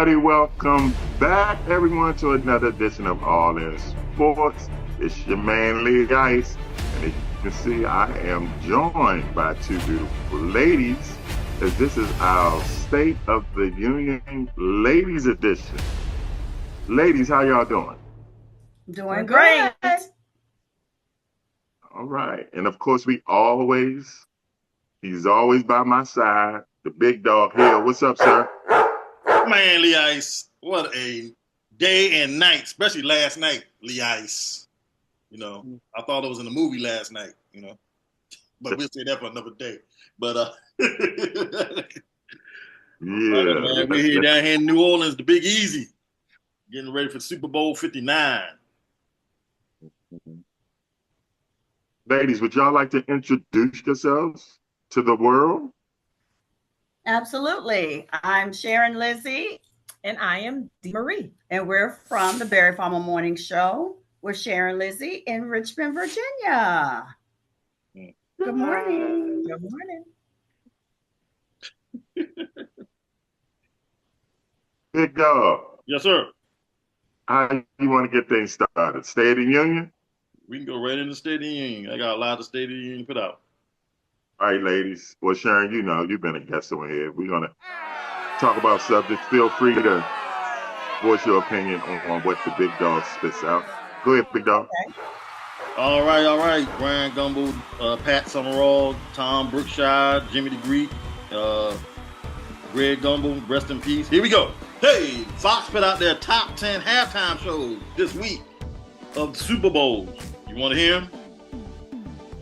everybody. Welcome back, everyone, to another edition of All In Sports. It's your man, Lee Ice. And as you can see, I am joined by two beautiful ladies, as this is our State of the Union Ladies Edition. Ladies, how y'all doing? Doing great. All right. And of course, he's always by my side, the big dog Hill. What's up, sir? Man, Lee Ice, what a day and night, especially last night, Lee Ice. You know, I thought it was in the movie last night, you know, but we'll say that for another day. But, Yeah. man, we're here down here in New Orleans, the Big Easy, getting ready for Super Bowl 59. Ladies, would y'all like to introduce yourselves to the world? Absolutely. I'm Sharon Lizzie. And I am Dee Marie. And we're from the Berry Farmer Morning Show with Sharon Lizzie in Richmond, Virginia. Good morning. Good morning. Big dog, Yes, sir. how you want to get things started? State of the Union? We can go right into State of the Union. I got a lot of State of the Union put out. All right, ladies. Well, Sharon, you know, you've been a guest over here. We're going to talk about subjects. Feel free to voice your opinion on what the big dog spits out. Go ahead, big dog. Okay. All right. Brian Gumble, Pat Summerall, Tom Brookshire, Jimmy the Greek, Greg Gumbel, rest in peace. Here we go. Hey, Fox put out their top 10 halftime shows this week of Super Bowls. You want to hear them?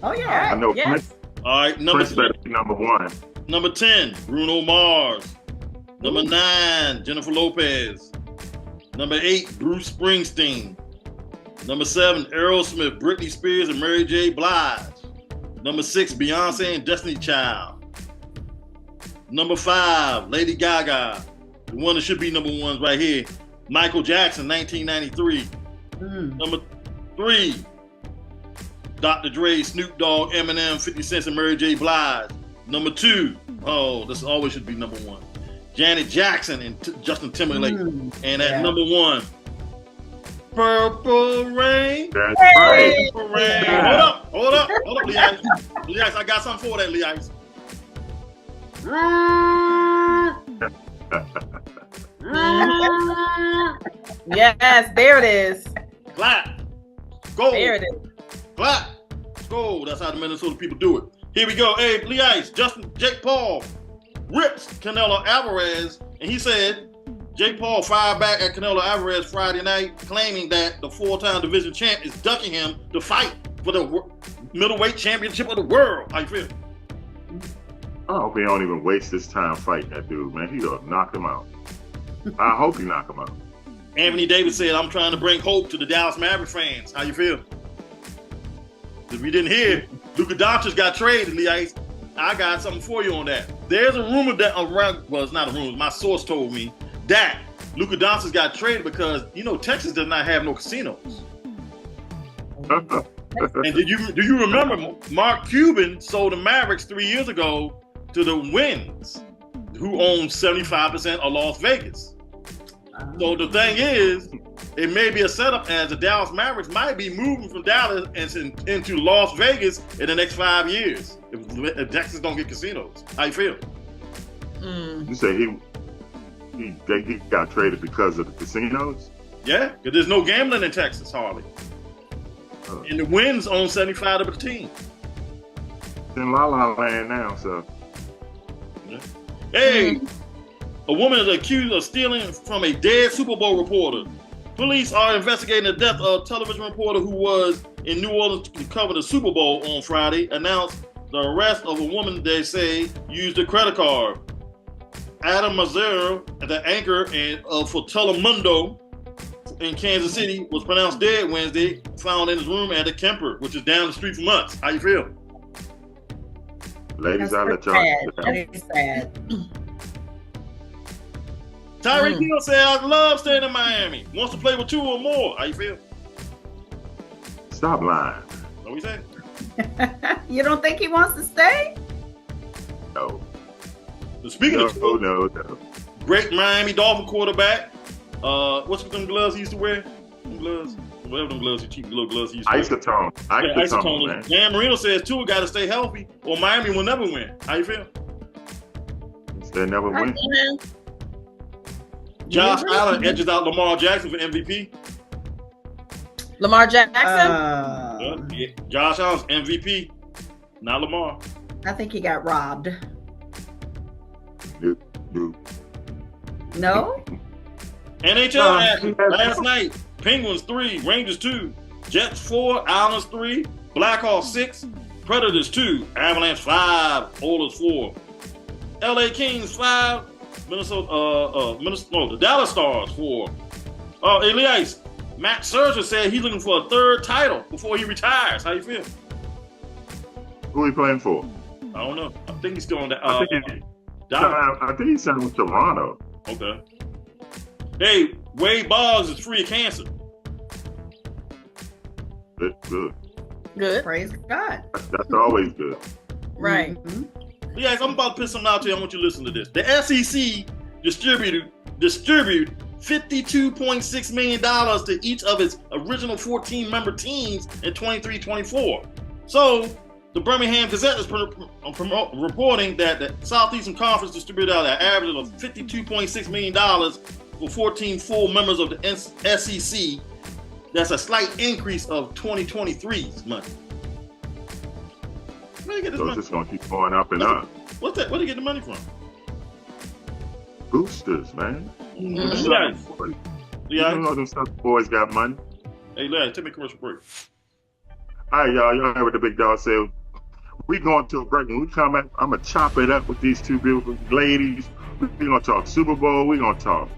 Oh, yeah. I know Yes. Prince, All right, number Prince better be number one. Number 10, Bruno Mars. Number 9, Jennifer Lopez. Number 8, Bruce Springsteen. Number 7, Aerosmith, Britney Spears, and Mary J. Blige. Number 6, Beyonce and Destiny Child. Number 5, Lady Gaga. The one that should be number 1 right here, Michael Jackson, 1993. Number 3, Dr. Dre, Snoop Dogg, Eminem, 50 Cent, and Mary J. Blige. Number 2, this always should be number 1, Janet Jackson and Justin Timberlake. And at number 1, Purple Rain. That's right. Purple Rain. Hold up, Lee Ice. Lee Ice, I got something for that, Lee Ice. Yes, there it is. Clap. Go. There it is. Clap. Go. That's how the Minnesota people do it. Here we go. Hey, Lee Ice, Jake Paul rips Canelo Alvarez, and he said Jake Paul fired back at Canelo Alvarez Friday night, claiming that the 4-time division champ is ducking him to fight for the middleweight championship of the world. How you feel? I hope he don't even waste his time fighting that dude, man. He'll knock him out. I hope he knock him out. Anthony Davis said, I'm trying to bring hope to the Dallas Mavericks fans. How you feel? If we didn't hear, Luka Doncic got traded, Lee Ice. I got something for you on that. There's a rumor that well, it's not a rumor. My source told me that Luka Doncic got traded because, you know, Texas does not have no casinos. And do you remember Mark Cuban sold the Mavericks 3 years ago to the Winds, who owns 75% of Las Vegas. So the thing is, it may be a setup as the Dallas Mavericks might be moving from Dallas and into Las Vegas in the next 5 years if Texas don't get casinos. How you feel? You say he got traded because of the casinos? Yeah, because there's no gambling in Texas hardly. And the Winds own 75% of the team. It's in La La Land now, so. Yeah. Hey, a woman is accused of stealing from a dead Super Bowl reporter. Police are investigating the death of a television reporter who was in New Orleans to cover the Super Bowl on Friday, announced the arrest of a woman they say used a credit card. Adam Mazzero, the anchor for Telemundo in Kansas City, was pronounced dead Wednesday, found in his room at the Kemper, which is down the street from us. How you feel? Ladies, That's I'll let y'all. That is sad. Tyreek Hill said, I love staying in Miami. Wants to play with 2 or more. How you feel? Stop lying. What we say? You don't think he wants to stay? No. Speaking of No. great Miami Dolphin quarterback. What's with them gloves he used to wear? Them gloves, whatever them gloves, cheap little gloves he used to wear. Isotone. Isotone, man. Dan Marino says Tua got to stay healthy, or Miami will never win. How you feel? They never win. Josh Allen edges out Lamar Jackson for MVP. Lamar Jackson? Yeah. Josh Allen's MVP, not Lamar. I think he got robbed. Dude. No? NHL action last night. Penguins 3, Rangers 2, Jets 4, Islanders 3, Blackhawks 6, Predators 2, Avalanche 5, Oilers 4. LA Kings 5, the Dallas Stars 4. Elias, Matt Scherzer said he's looking for a third title before he retires. How you feel? Who are you playing for? I don't know. I think he's still on that. I think he signed with Toronto. Okay. Hey, Wade Boggs is free of cancer. Good. Praise God. That's always good. Right. Mm-hmm. Yes, I'm about to put something out to you. I want you to listen to this. The SEC distribute $52.6 million to each of its original 14-member teams in 23-24. So the Birmingham Gazette is reporting that the Southeastern Conference distributed out an average of $52.6 million for 14 full members of the SEC. That's a slight increase of 2023's money. Where do you get this So money? it's just going to keep going up and up. What's that? Where do you get the money from? Boosters, man. Mm-hmm. You don't know them stuff boys got money. Hey, Larry, take me a commercial break. All right, y'all. Y'all heard what the big dog said. We going to a break. When we come back, I'm going to chop it up with these two beautiful ladies. We're going to talk Super Bowl. We're going to talk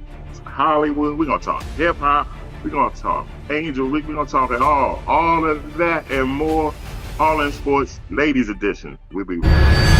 Hollywood. We're going to talk hip-hop. We're going to talk Angel Week. We're going to talk it all. All of that and more. All in Sports Ladies Edition. We'll be right back.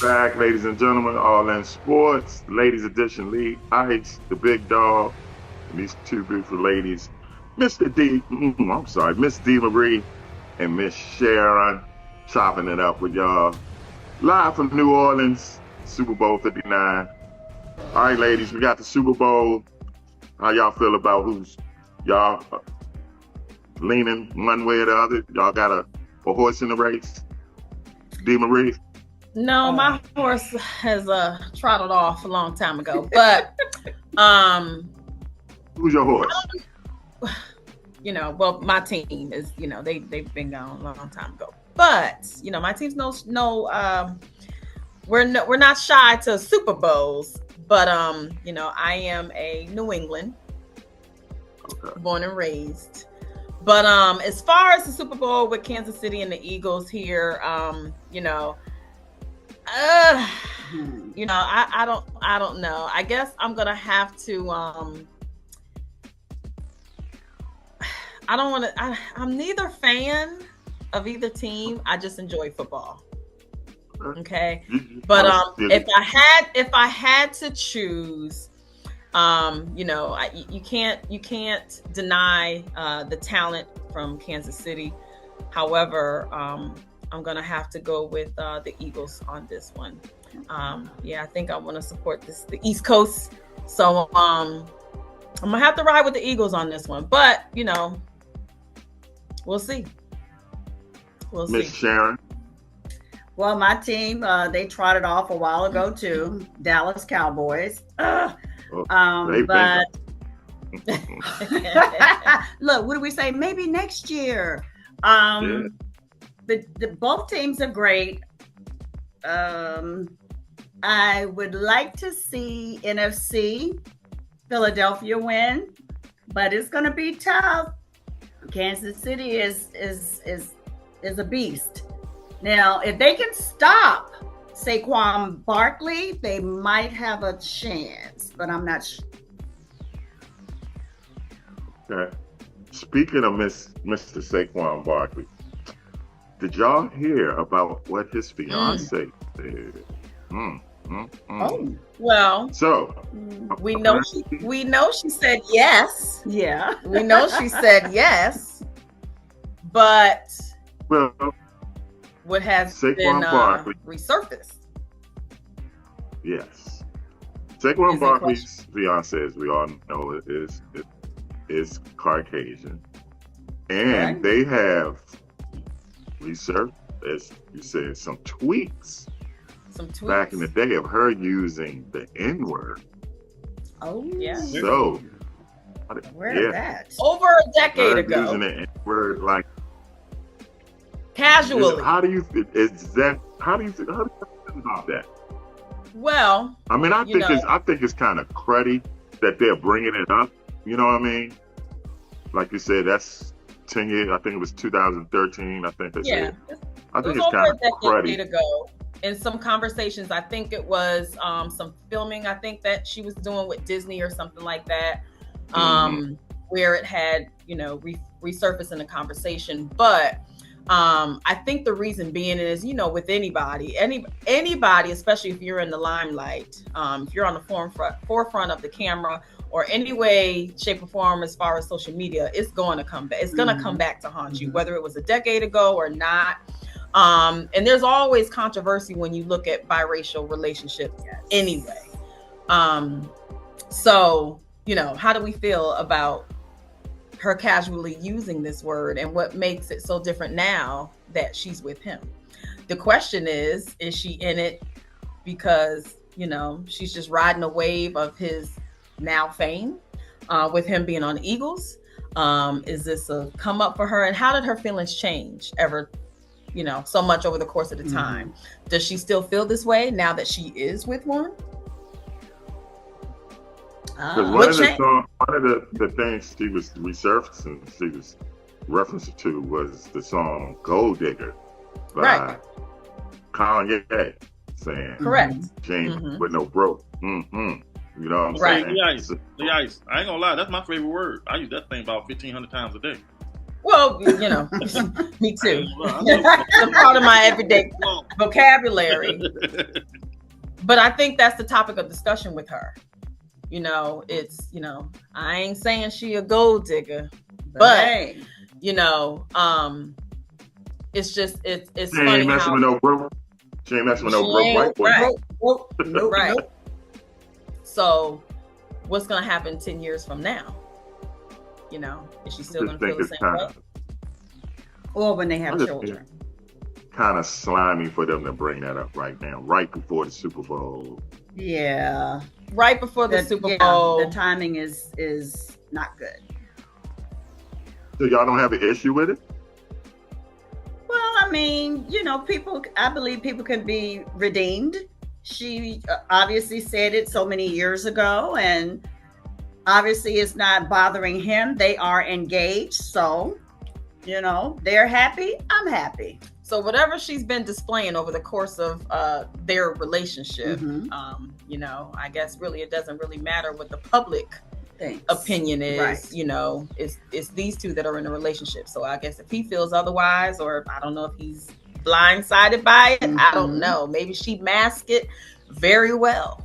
Back, ladies and gentlemen, All In Sports, Ladies Edition, Lee Ice, the big dog, and these two beautiful ladies, Miss D Marie and Miss Sharon, chopping it up with y'all. Live from New Orleans, Super Bowl 59. All right, ladies, we got the Super Bowl. How y'all feel about who's y'all leaning one way or the other? Y'all got a horse in the race? D Marie? No, my horse has trotted off a long time ago. But who's your horse? Well, my team is, they've been gone a long time ago. But my team's we're not shy to Super Bowls. But I am a New England, born and raised. But as far as the Super Bowl with Kansas City and the Eagles here, I don't know. I guess I'm gonna have to. I'm neither fan of either team. I just enjoy football. Okay. You But wanna if I had to choose, you know, you can't deny the talent from Kansas City. However, I'm gonna have to go with the Eagles on this one. Yeah, I think I want to support the East Coast. So I'm gonna have to ride with the Eagles on this one. But you know, we'll see. We'll see. Miss Sharon. Well, my team, they trotted off a while ago too, Dallas Cowboys. They But look, what do we say? Maybe next year. Yeah. The both teams are great. I would like to see NFC Philadelphia win, but it's going to be tough. Kansas City is a beast. Now, if they can stop Saquon Barkley, they might have a chance, but I'm not sure. Okay. Speaking of Mr. Saquon Barkley, did y'all hear about what his fiance said? Oh, Well, So we know she said yes. yeah. We know she said yes, but well, what has Saquon been Barkley. resurfaced? yes, Saquon Is in Barkley's fiance, as we all know, is Caucasian, and Right. they have researched, as you said, some tweaks Some tweets. back in the day of her using the N-word. Oh, Yeah. So, Where yeah. is that? Over a decade her ago, using the N-word, like, casually. how do you feel about that? Well, I mean, I You think it's kind of cruddy that they're bringing it up. You know what I mean? Like you said, that's 10 years. I think it was 2013. I think they yeah, said. I it think was it's over kind a of decade cruddy. ago. In some conversations, I think it was some filming. I think that she was doing with Disney or something like that, where it had resurfaced in the conversation. But I think the reason being is, with anybody, especially if you're in the limelight, if you're on the forefront of the camera, or any way, shape, or form as far as social media, it's going to come back. It's going to come back to haunt you, whether it was a decade ago or not. And there's always controversy when you look at biracial relationships anyway. So, how do we feel about her casually using this word, and what makes it so different now that she's with him? The question is she in it because, she's just riding a wave of his now fame with him being on the Eagles? Is this a come up for her? And how did her feelings change ever, so much over the course of the time? Does she still feel this way now that she is with one? Because one of the things she was resurfacing, she was referencing to, was the song "Gold Digger" by Kanye, saying, Correct. "She ain't with no broke." You know what I'm Right. saying? The ice. I ain't gonna lie, that's my favorite word. I use that thing about 1,500 times a day. Well, me too. It's a part of my everyday vocabulary. But I think that's the topic of discussion with her. It's, I ain't saying she a gold digger, but Hey. it's just, it's She funny ain't messing how with no broke. She ain't messing with no broke white boy. right. Right. So what's going to happen 10 years from now? Is she still I going just to feel think the it's same way? kind of Or when they have I just children. kind of slimy for them to bring that up right now, right before the Super Bowl. Yeah. Right before the Super Bowl. The timing is not good. So y'all don't have an issue with it? Well, I mean, I believe people can be redeemed. She obviously said it so many years ago, and obviously it's not bothering him. They are engaged, so, they're happy. I'm happy. So whatever she's been displaying over the course of their relationship, I guess really it doesn't really matter what the public opinion is, Right. you know, it's these two that are in a relationship. So I guess if he feels otherwise, or I don't know if he's blindsided by it, I don't Mhm. know. Maybe she masked it very well.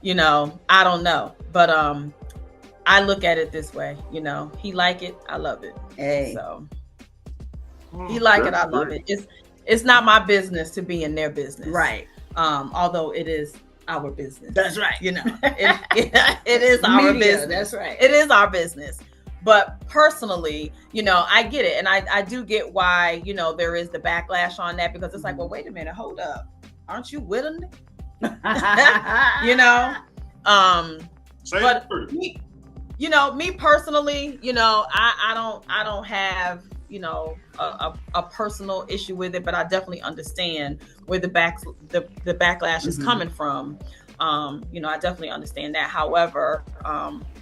You know, I don't know. But I look at it this way, you know, he like it, I love it. Hey. So he like it, I That's love great. it. It's not my business to be in their business. Right. Although it is our business. That's right. You know, it is our Media, business. That's right. It is our business. But personally, you know, I get it. And I do get why, you know, there is the backlash on that, because it's like, well, wait a minute, hold up. Aren't you with him? You know? Say But it first. me, you know, me personally, you know, I don't have, you know, a personal issue with it, but I definitely understand where the backlash is Mhm. coming from. You know, I definitely understand that. However,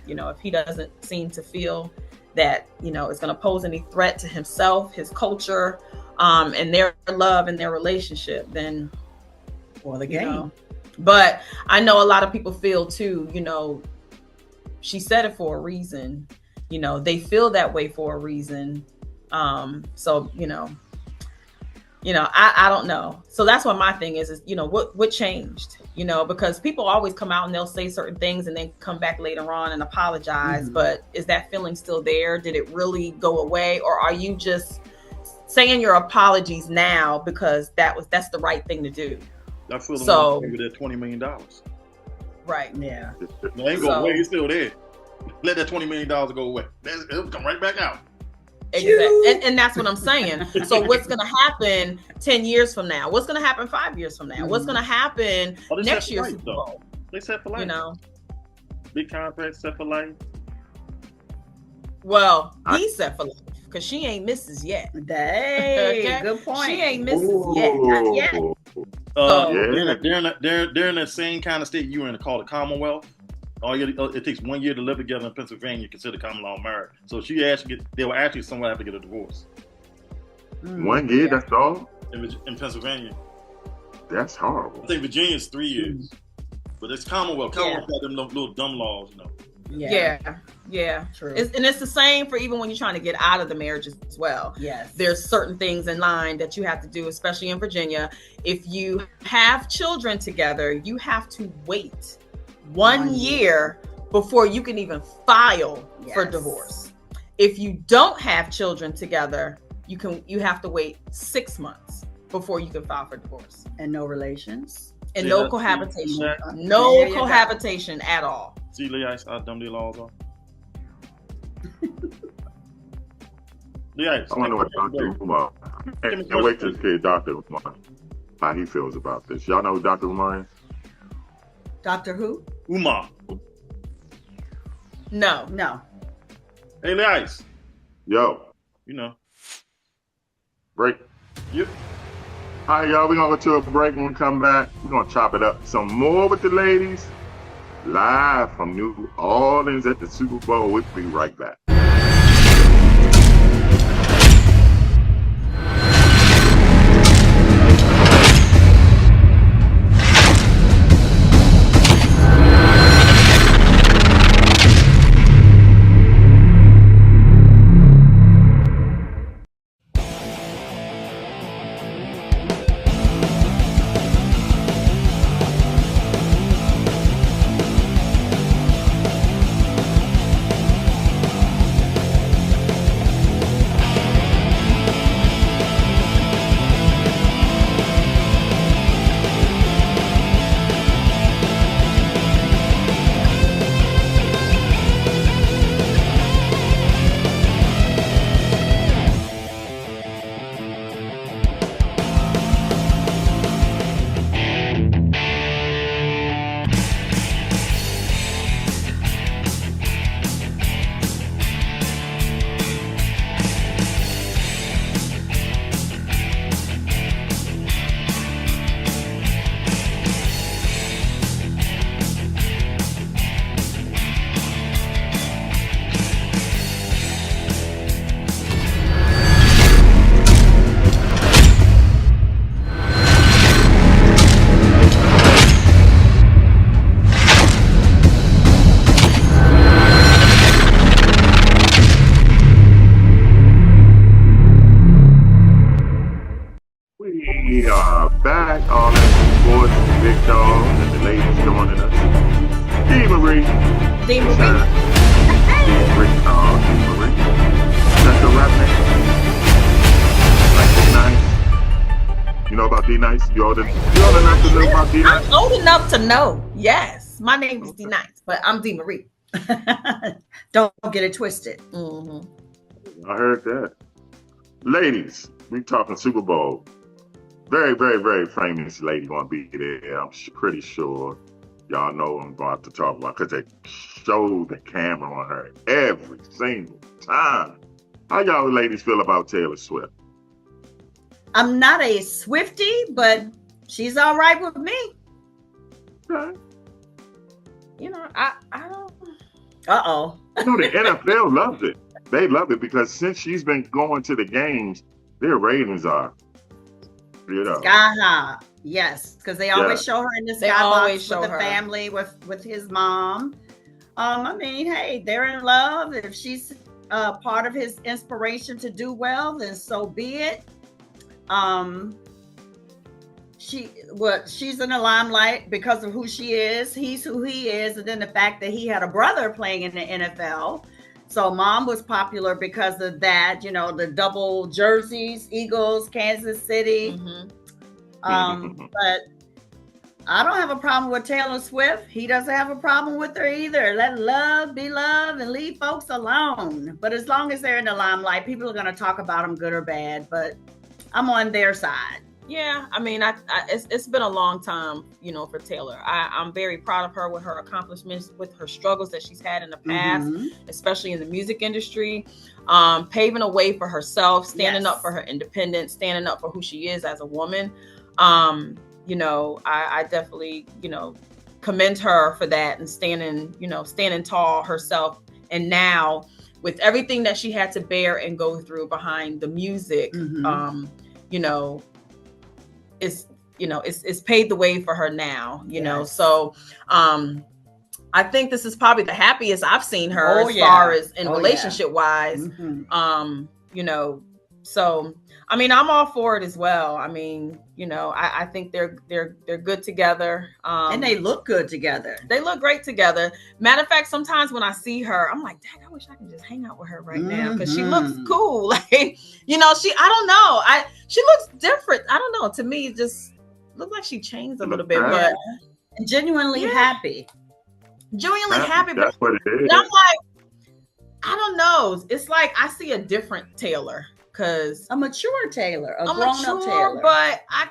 you know, if he doesn't seem to feel that, you know, it's going to pose any threat to himself, his culture, and their love and their relationship, then For the you game. know. But I know a lot of people feel too, you know, she said it for a reason. You know, they feel that way for a reason. So, you know, I don't know. So that's what my thing is, you know, what changed, you know, because people always come out and they'll say certain things and then come back later on and apologize. Mhm. But is that feeling still there? Did it really go away? Or are you just saying your apologies now because that's the right thing to do? I feel the So- one with that $20 million. Right. Yeah. It ain't So- go away. It's still there. Let that $20 million go away. It'll come right back out. Exactly. And that's what I'm saying. So what's going to happen 10 years from now? What's going to happen 5 years from now? What's going to happen Oh, they next set for year's life, Super though. Bowl? They set for life. You know, Big contract set for life. well, he's set for life because she ain't Mrs. yet. Hey, Okay. good point. She ain't Mrs. yet. Not yet. Ooh. So- Yeah. During that same kind of state you were in, called the Commonwealth. It takes 1 year to live together in Pennsylvania, considered common law marriage. So they will actually somewhat have to get a divorce Mm. 1 year, Yeah. that's all? in Pennsylvania. That's horrible. I think Virginia's 3 years, but it's Commonwealth. Yeah. Commonwealth got them little dumb laws, you know. Yeah. True. And it's the same for even when you're trying to get out of the marriage as well. Yes. There's certain things in line that you have to do, especially in Virginia. If you have children together, you have to wait 1 year before you can even file for Yes. divorce. If you don't have children together, you have to wait 6 months before you can file for divorce. And no relations. And See, no that's- cohabitation. that- No There you go. cohabitation at all. See, Lee, how dumb their laws are. Yeah, I wonder what Dr. Umar, and wait till this kid, Dr. Umar, how he feels about this. Y'all know who Dr. Umar is? Doctor Who? Umar. No. No. Hey, Lee Ice. Yo, You know. break. Yep. All right, y'all, we're going to go to a break. When we come back, we're going to chop it up some more with the ladies. Live from New Orleans at the Super Bowl. We'll be right back. are back. All that sports, big dog, and the ladies joining us. D. Marie. D. Marie. D. Marie. Oh, D. Marie. That's your rap name? Like D-Nice? You know about D-Nice? You old enough to know about D-Nice? I'm old enough to know. Yes. My name is D-Nice, but I'm D. Marie. Don't get it twisted. Mm-hmm. I heard that. Ladies, we talking Super Bowl. Very, very, very famous lady gonna be there. I'm pretty sure y'all know what I'm about to talk about because they show the camera on her every single time. How y'all ladies feel about Taylor Swift? I'm not a Swiftie, but she's all right with me. Okay. You know, I don't. Uh-oh. You know, the NFL loves it. They love it because since she's been going to the games, their ratings are, you know. Sky high. Yes, because they always show her in the They skybox always with show the her. family, with his mom. I mean, hey, they're in love. If she's part of his inspiration to do well, then so be it. She's in the limelight because of who she is. He's who he is, and then the fact that he had a brother playing in the NFL. So mom was popular because of that. You know, the double jerseys, Eagles, Kansas City. Mm-hmm. But I don't have a problem with Taylor Swift. He doesn't have a problem with her either. Let love be love and leave folks alone. But as long as they're in the limelight, people are going to talk about them good or bad. But I'm on their side. Yeah, I mean, it's been a long time, you know, for Taylor. I'm very proud of her with her accomplishments, with her struggles that she's had in the past, especially in the music industry, paving a way for herself, standing up for her independence, standing up for who she is as a woman. You know, I definitely, you know, commend her for that and standing tall herself. And now with everything that she had to bear and go through behind the music, you know, it's paved the way for her now, you know. So I think this is probably the happiest I've seen her far as in relationship wise. You know, so I mean, I'm all for it as well. I mean, you know, I think they're good together. And they look good together. They look great together. Matter of fact, sometimes when I see her, I'm like, dang, I wish I could just hang out with her right now because she looks cool. Like, you know, I don't know. She looks different. I don't know. To me, it just looks like she changed a little bit, but genuinely happy. Genuinely happy. That's what it is. And I'm like, I don't know. It's like I see a different Taylor. Cause a mature Taylor, a grown-up Taylor. But I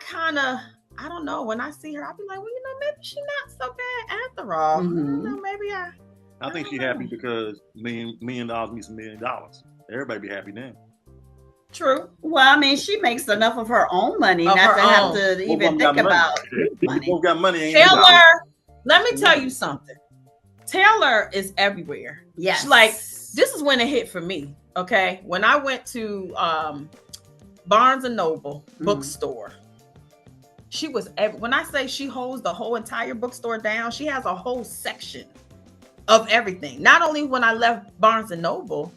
don't know. When I see her, I'll be like, well, you know, maybe she's not so bad after all. You know, maybe I think she's happy because $1 million means $1 million. Everybody be happy then. True. Well, I mean, she makes enough of her own money not to have to even think about money. People got money. Taylor, let me tell you something. Taylor is everywhere. Yes. Like, this is when it hit for me. Okay, when I went to Barnes and Noble bookstore, she was when I say she holds the whole entire bookstore down, she has a whole section of everything. Not only when I left Barnes and Noble,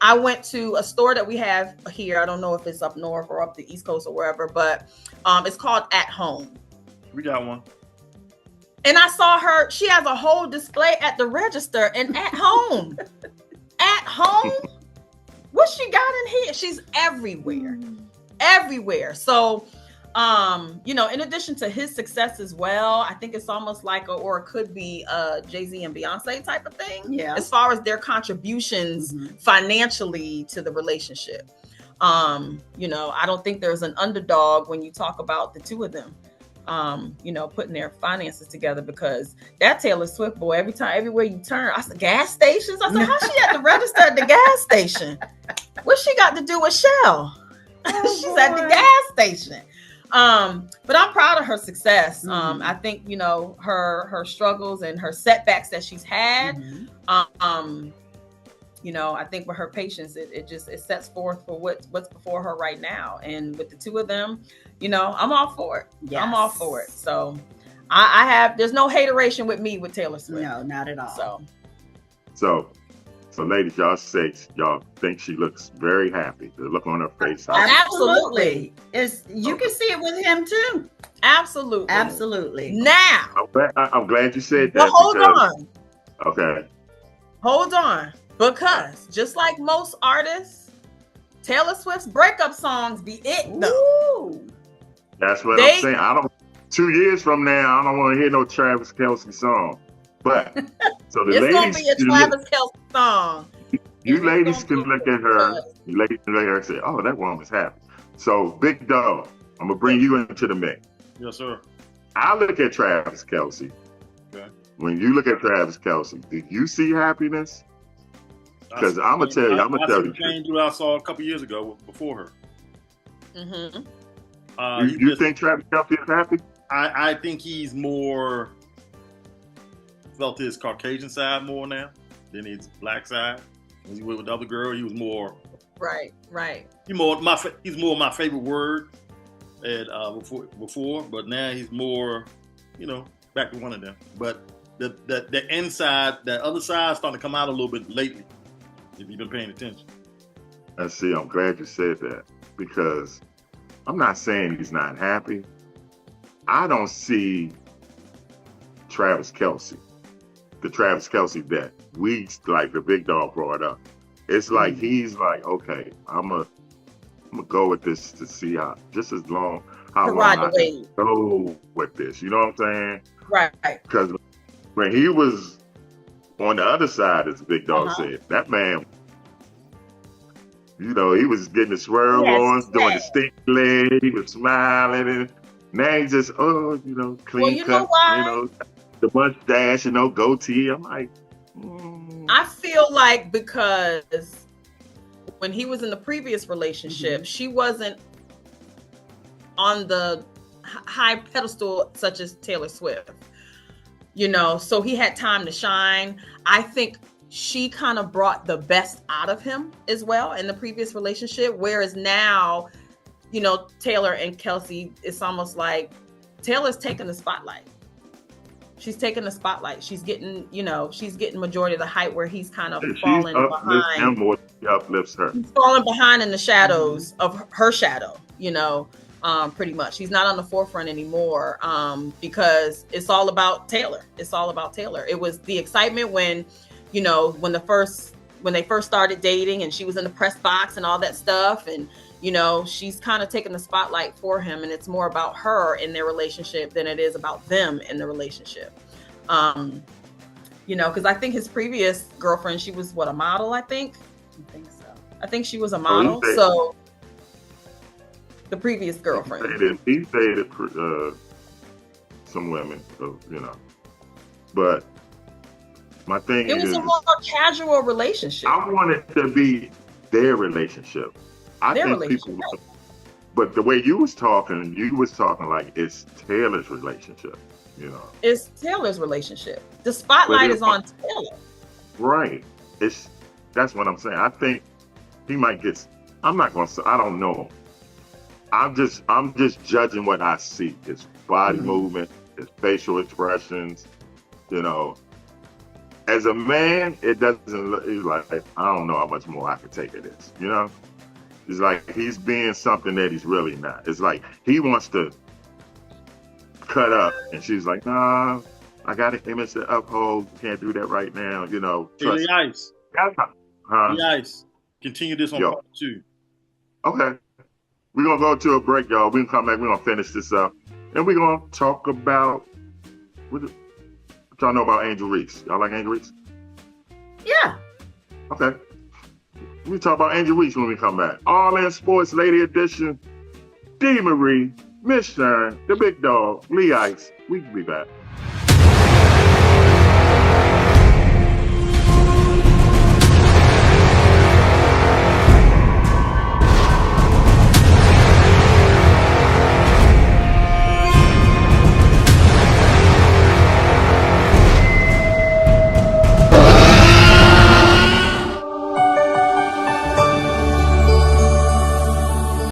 I went to a store that we have here. I don't know if it's up north or up the East Coast or wherever, but it's called At Home. We got one. And I saw her. She has a whole display at the register and At Home. At Home. What she got in here? She's everywhere. Everywhere. So, you know, in addition to his success as well, I think it's almost like or it could be a Jay-Z and Beyonce type of thing. Yeah. As far as their contributions financially to the relationship. You know, I don't think there's an underdog when you talk about the two of them. You know, putting their finances together, because that Taylor Swift boy, everywhere you turn, I said gas stations. I said, how's she at the register at the gas station? What's she got to do with Shell? She's at the gas station. But I'm proud of her success. I think, you know, her struggles and her setbacks that she's had. You know, I think with her patience, it sets forth for what's before her right now. And with the two of them, you know, I'm all for it. Yes. I'm all for it. So there's no hateration with me with Taylor Swift. No, not at all. So So, ladies, y'all think she looks very happy. The look on her face. Absolutely. You can see it with him too. Absolutely. Absolutely. Now. I'm glad you said that. But hold on. Okay. Hold on. Because just like most artists, Taylor Swift's breakup songs be it though. Ooh. That's what I'm saying. 2 years from now, I don't want to hear no Travis Kelce song. But so the it's ladies, gonna be a Travis Kelce song. You ladies can look at her. You ladies can look at her and say, "Oh, that woman's happy." So, Big Dog, I'm gonna bring you into the mix. Yes, sir. I look at Travis Kelce. Okay. When you look at Travis Kelce, do you see happiness? Because I'm gonna tell you. Change who I saw a couple years ago before her. Mm-hmm. You think Travis Kelce is happy? I think he's more felt his Caucasian side more now than his black side. When he was with the other girl, he was more right. He's more my favorite word at before, but now he's more, back to one of them. But the inside, that other side, is starting to come out a little bit lately. If you've been paying attention. I see. I'm glad you said that because I'm not saying he's not happy. I don't see Travis Kelce, the Travis Kelce that we like the Big Dog brought up. It's like he's like, okay, I'm gonna go with this to see how long I can go with this. You know what I'm saying? Right. Because when he was on the other side, as the Big Dog said, that man, he was getting the swerve on, doing the stick leg, he was smiling, and now he's just, clean cut, the mustache, goatee. I'm like, I feel like because when he was in the previous relationship, she wasn't on the high pedestal such as Taylor Swift, so he had time to shine. I think she kind of brought the best out of him as well in the previous relationship, whereas now, Taylor and Kelce, it's almost like Taylor's taking the spotlight. She's taking the spotlight. She's getting majority of the hype where he's kind of falling behind. Him more than he uplifts her. He's falling behind in the shadows of her shadow, pretty much. He's not on the forefront anymore because it's all about Taylor. It's all about Taylor. It was the excitement when they first started dating and she was in the press box and all that stuff. And, she's kind of taking the spotlight for him, and it's more about her in their relationship than it is about them in the relationship. Because I think his previous girlfriend, she was a model, I think. I think so. I think she was a model. So the previous girlfriend. He dated some women, but my thing is, it was a more casual relationship. I want it to be their relationship. But the way you was talking like it's Taylor's relationship, It's Taylor's relationship. The spotlight is on Taylor. Right. That's what I'm saying. I think he might get. I don't know. I'm just judging what I see. His body movement, his facial expressions, As a man, it doesn't look. He's like, I don't know how much more I could take of this. It's like he's being something that he's really not. It's like he wants to cut up, and she's like, nah, I got an image to uphold. Can't do that right now. Trust Ice. Ice. Continue this on part 2. Okay. We're going to go to a break, y'all. We can come back. We're going to finish this up. And we're going to talk about, what y'all know about Angel Reese? Y'all like Angel Reese? Yeah. Okay. We talk about Angel Reese when we come back. All In Sports Lady Edition. D. Marie, Miss Sharon, the Big Dog, Lee Ice. We can be back.